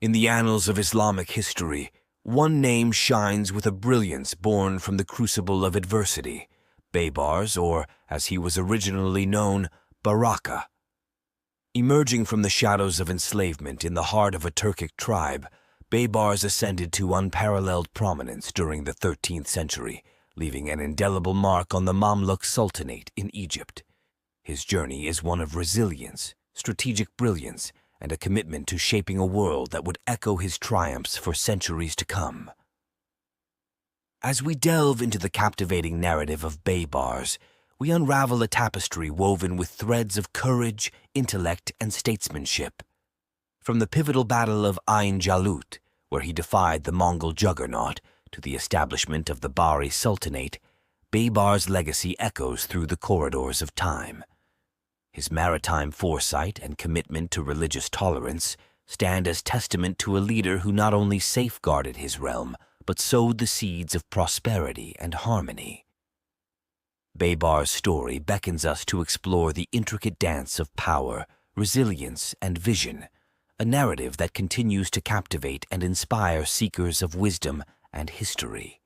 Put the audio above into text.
In the annals of Islamic history, one name shines with a brilliance born from the crucible of adversity: Baybars, or, as he was originally known, Barakah. Emerging from the shadows of enslavement in the heart of a Turkic tribe, Baybars ascended to unparalleled prominence during the 13th century, leaving an indelible mark on the Mamluk Sultanate in Egypt. His journey is one of resilience, strategic brilliance, and a commitment to shaping a world that would echo his triumphs for centuries to come. As we delve into the captivating narrative of Baybars, we unravel a tapestry woven with threads of courage, intellect, and statesmanship. From the pivotal Battle of Ain Jalut, where he defied the Mongol juggernaut, to the establishment of the Bahri Sultanate, Baybars' legacy echoes through the corridors of time. His maritime foresight and commitment to religious tolerance stand as testament to a leader who not only safeguarded his realm, but sowed the seeds of prosperity and harmony. Baybars' story beckons us to explore the intricate dance of power, resilience, and vision, a narrative that continues to captivate and inspire seekers of wisdom and history.